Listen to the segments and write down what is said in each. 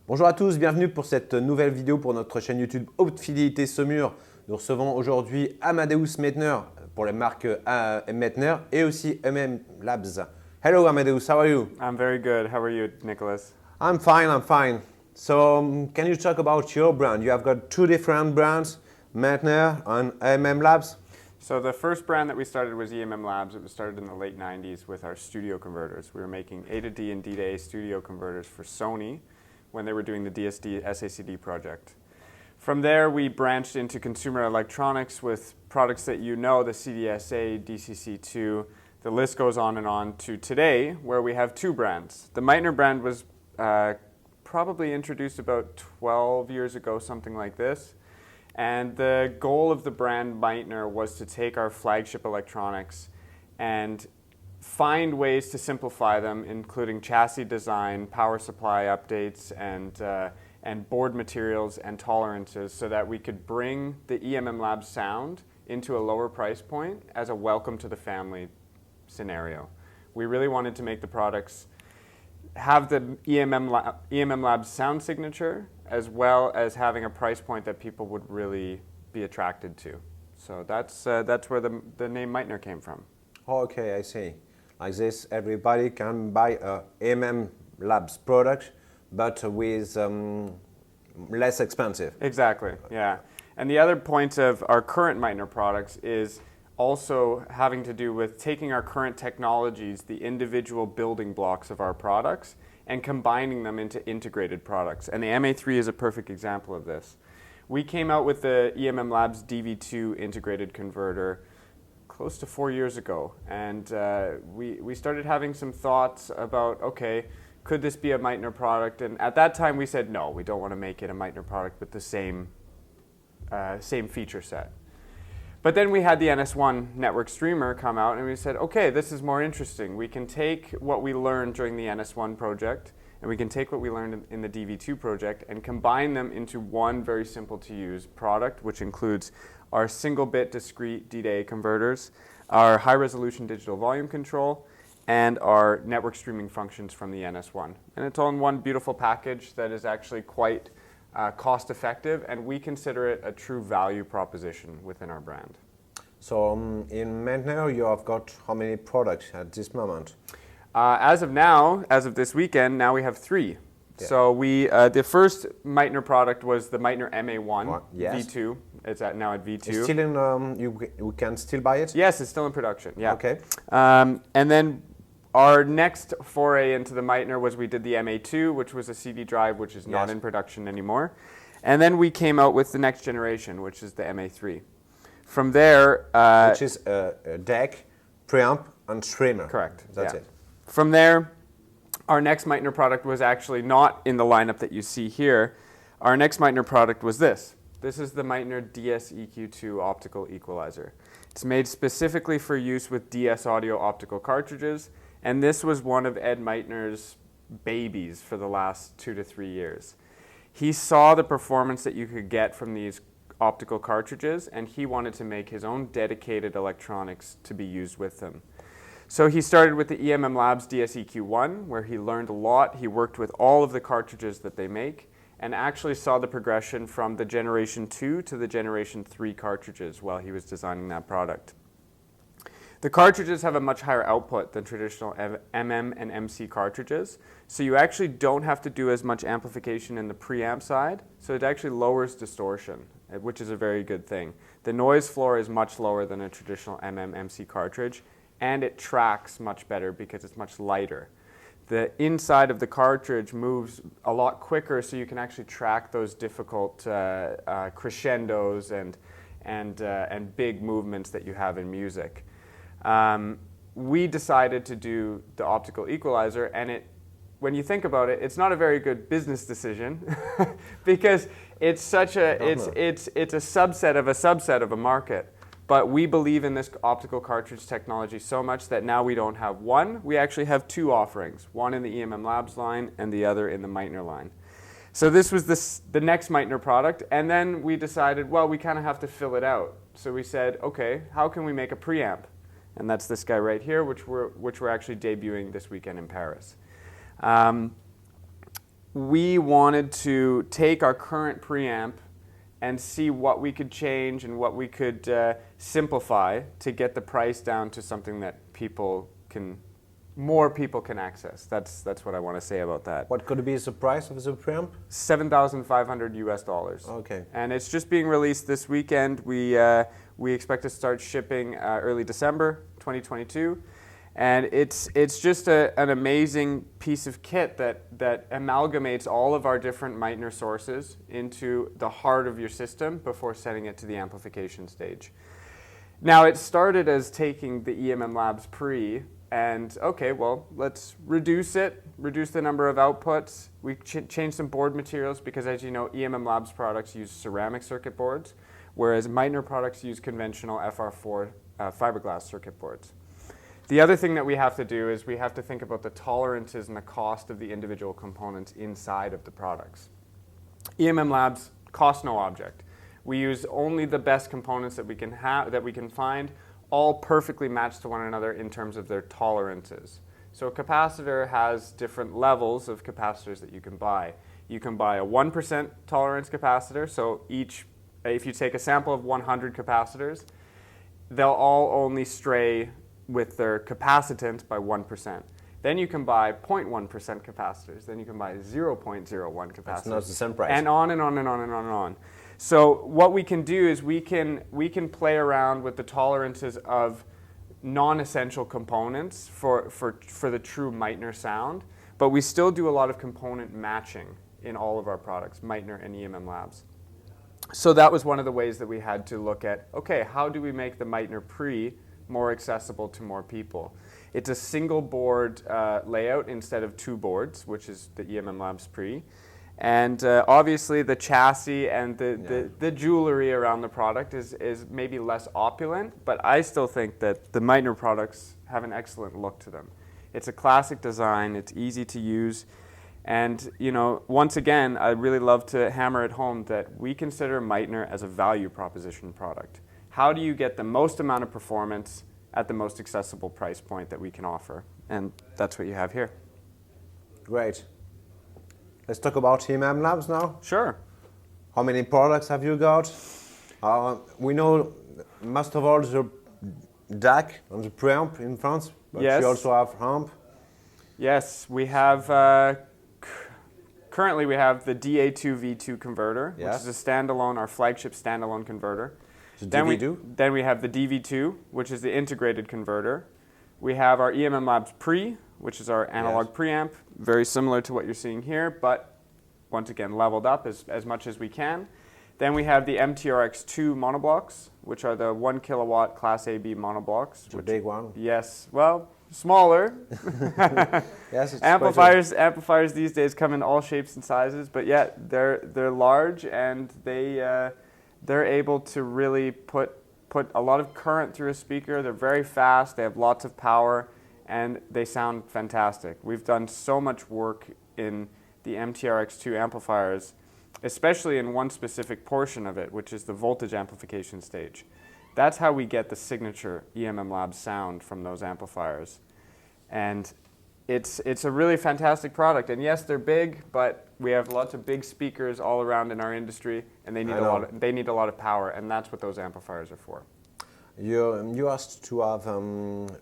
Bonjour à tous, bienvenue pour cette nouvelle vidéo pour notre chaîne YouTube Haute Fidélité Saumur. Nous recevons aujourd'hui Amadeus Meitner pour les marques Meitner et aussi EmmLabs. Hello Amadeus, how are you? I'm very good. How are you, Nicholas? I'm fine. So can you talk about your brand? You have got two different brands, Meitner and EmmLabs. So the first brand that we started was EmmLabs. It was started in the late 90s with our studio converters. We were making A to D and D to A studio converters for Sony when they were doing the DSD SACD project. From there, we branched into consumer electronics with products that you know, the CDSA, DCC2, the list goes on to today, where we have two brands. The Meitner brand was probably introduced about 12 years ago, something like this. And the goal of the brand Meitner was to take our flagship electronics and find ways to simplify them, including chassis design, power supply updates, and board materials and tolerances so that we could bring the EmmLabs sound into a lower price point as a welcome to the family scenario. We really wanted to make the products have the EmmLabs sound signature as well as having a price point that people would really be attracted to. So that's where the name Meitner came from. Okay, I see. Like this, everybody can buy a EmmLabs product, but with less expensive. Exactly, yeah. And the other point of our current Meitner products is also having to do with taking our current technologies, the individual building blocks of our products, and combining them into integrated products. And the MA3 is a perfect example of this. We came out with the EmmLabs DV2 integrated converter close to 4 years ago, and we started having some thoughts about, okay, could this be a Meitner product? And at that time we said, no, we don't want to make it a Meitner product with the same feature set. But then we had the NS1 network streamer come out, and we said, okay, this is more interesting. We can take what we learned during the NS1 project, and we can take what we learned in the DV2 project and combine them into one very simple to use product, which includes our single bit discrete D-to-A converters, our high resolution digital volume control, and our network streaming functions from the NS1. And it's all in one beautiful package that is actually quite cost effective, and we consider it a true value proposition within our brand. So in Meitner, you have got how many products at this moment? As of now, as of this weekend, now we have three. Yeah. So the first Meitner product was the Meitner MA1 yes. V2. It's now at V2. It's still in, you can still buy it? Yes, it's still in production, yeah. Okay. And then our next foray into the Meitner was we did the MA2, which was a CD drive, which is not in production anymore. And then we came out with the next generation, which is the MA3. From there... which is a deck, preamp, and streamer. Correct. That's it. From there, our next Meitner product was actually not in the lineup that you see here. Our next Meitner product was this. This is the Meitner DS-EQ2 optical equalizer. It's made specifically for use with DSAUDIO optical cartridges, and this was one of Ed Meitner's babies for the last 2 to 3 years. He saw the performance that you could get from these optical cartridges, and he wanted to make his own dedicated electronics to be used with them. So he started with the EmmLabs DS-EQ1, where he learned a lot. He worked with all of the cartridges that they make, and actually saw the progression from the Generation 2 to the Generation 3 cartridges while he was designing that product. The cartridges have a much higher output than traditional MM and MC cartridges, so you actually don't have to do as much amplification in the preamp side, so it actually lowers distortion, which is a very good thing. The noise floor is much lower than a traditional MM-MC cartridge, and it tracks much better because it's much lighter. The inside of the cartridge moves a lot quicker, so you can actually track those difficult crescendos and big movements that you have in music. We decided to do the optical equalizer, and when you think about it, it's not a very good business decision because it's such it's a subset of a market. But we believe in this optical cartridge technology so much that now we don't have one, we actually have two offerings, one in the EmmLabs line and the other in the Meitner line. So this was the next Meitner product, and then we decided, well, we kind of have to fill it out. So we said, okay, how can we make a preamp? And that's this guy right here, which we're actually debuting this weekend in Paris. we wanted to take our current preamp and see what we could change and what we could simplify to get the price down to something that more people can access. That's what I want to say about that. What could be the price of the preamp? $7,500 US. Okay. And it's just being released this weekend. We expect to start shipping early December 2022. And it's just an amazing piece of kit that amalgamates all of our different Meitner sources into the heart of your system before sending it to the amplification stage. Now, it started as taking the EmmLabs pre and, okay, well, let's reduce the number of outputs. We changed some board materials because, as you know, EmmLabs products use ceramic circuit boards, whereas Meitner products use conventional FR4 fiberglass circuit boards. The other thing that we have to do is we have to think about the tolerances and the cost of the individual components inside of the products. EmmLabs cost no object. We use only the best components that we can find, all perfectly matched to one another in terms of their tolerances. So a capacitor has different levels of capacitors that you can buy. You can buy a 1% tolerance capacitor, so if you take a sample of 100 capacitors, they'll all only stray with their capacitance by 1%. Then you can buy 0.1% capacitors. Then you can buy 0.01 capacitors. That's not the same price. And on and on and on and on and on. So what we can do is we can play around with the tolerances of non-essential components for the true Meitner sound, but we still do a lot of component matching in all of our products, Meitner and EmmLabs. So that was one of the ways that we had to look at, okay, how do we make the Meitner pre more accessible to more people? It's a single board layout instead of two boards, which is the EmmLabs pre. And obviously the chassis and the jewelry around the product is maybe less opulent, but I still think that the Meitner products have an excellent look to them. It's a classic design, it's easy to use, and once again, I really love to hammer it home that we consider Meitner as a value proposition product. How do you get the most amount of performance at the most accessible price point that we can offer? And that's what you have here. Great. Let's talk about EmmLabs now. Sure. How many products have you got? We know most of all the DAC and the preamp in France, but Yes. you also have amp. Yes, we have, currently we have the DA2V2 converter, Yes. which is a standalone, our flagship standalone converter. The Then DV2. we have the DV2, which is the integrated converter. We have our EmmLabs Pre, which is our analog preamp, very similar to what you're seeing here, but once again leveled up as much as we can. Then we have the MTRX2 monoblocks, which are the 1 kilowatt Class AB monoblocks. The big one. Yes, well, smaller. Yes, it's Amplifiers these days come in all shapes and sizes, but yeah, they're large and they're able to really put a lot of current through a speaker. They're very fast, they have lots of power, and they sound fantastic. We've done so much work in the MTRX2 amplifiers, especially in one specific portion of it, which is the voltage amplification stage. That's how we get the signature EmmLabs sound from those amplifiers. And it's a really fantastic product. And yes, they're big, but we have lots of big speakers all around in our industry, and they need a lot of power, and that's what those amplifiers are for. You asked to have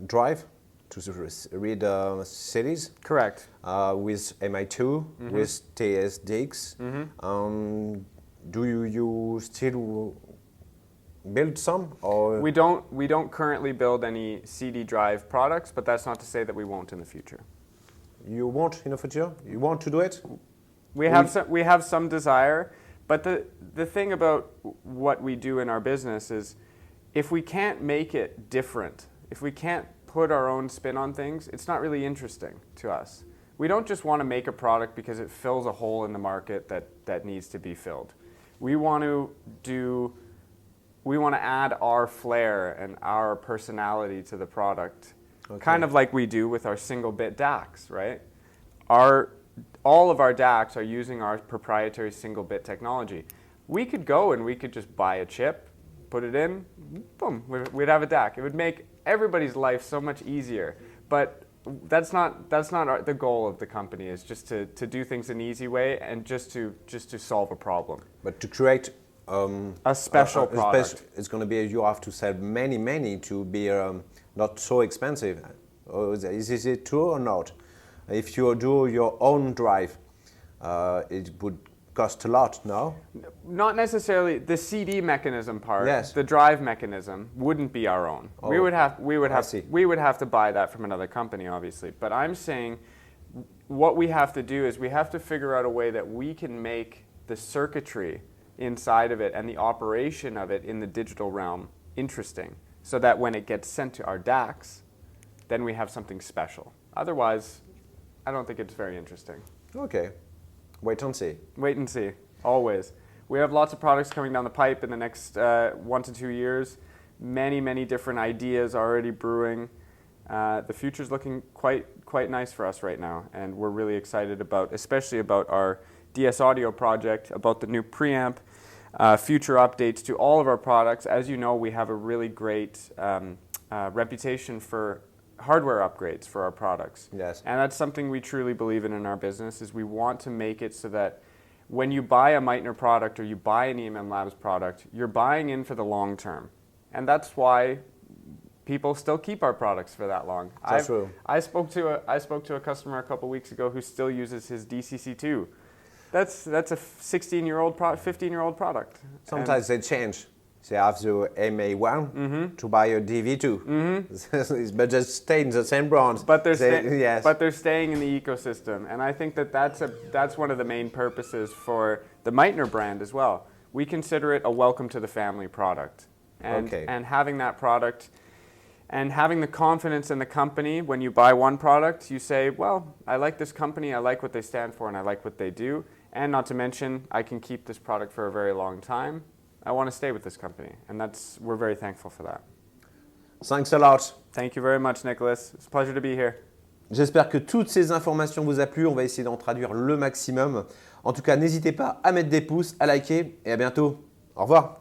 drive to read cities. Correct. With MI2, with TSDX. Do you still build some, or We don't currently build any CD drive products, but that's not to say that we won't in the future. you want in the future? You want to do it? We have some desire, but the thing about what we do in our business is if we can't make it different, if we can't put our own spin on things, it's not really interesting to us. We don't just want to make a product because it fills a hole in the market that needs to be filled. We want to add our flair and our personality to the product, kind of like we do with our single bit DACs, right? All of our DACs are using our proprietary single bit technology. We could go and we could just buy a chip, put it in, boom, we'd have a DAC. It would make everybody's life so much easier. But that's not the goal of the company. Is just to do things an easy way and just to solve a problem. But to create a special product, it's going to be you have to sell many to be not so expensive. Is it true or not? If you do your own drive, it would cost a lot, no? Not necessarily. The CD mechanism part, yes. The drive mechanism wouldn't be our own. Oh, we would have to buy that from another company, obviously. But I'm saying what we have to do is we have to figure out a way that we can make the circuitry inside of it and the operation of it in the digital realm interesting, so that when it gets sent to our DACs, then we have something special. Otherwise, I don't think it's very interesting. Okay. Wait and see. Wait and see, always. We have lots of products coming down the pipe in the next 1 to 2 years. Many different ideas already brewing. The future's looking quite nice for us right now, and we're really excited especially about our DSAUDIO project, about the new preamp, future updates to all of our products. As you know, we have a really great reputation for hardware upgrades for our products. Yes. And that's something we truly believe in our business, is we want to make it so that when you buy a Meitner product or you buy an EmmLabs product, you're buying in for the long term. And that's why people still keep our products for that long. That's true. I spoke to a customer a couple weeks ago who still uses his DCC2. That's a 16-year-old, 15-year-old product. Sometimes they change. They have the MA1 to buy a DV2, but just stay in the same brand. But they're yes. staying in the ecosystem, and I think that's one of the main purposes for the Meitner brand as well. We consider it a welcome to the family product, and having that product, and having the confidence in the company. When you buy one product, you say, well, I like this company, I like what they stand for, and I like what they do, and not to mention, I can keep this product for a very long time. I want to stay with this company, and we're very thankful for that. Thanks a lot. Thank you very much, Nicholas. It's a pleasure to be here. J'espère que toutes ces informations vous a plu. On va essayer d'en traduire le maximum. En tout cas, n'hésitez pas à mettre des pouces, à liker et à bientôt. Au revoir.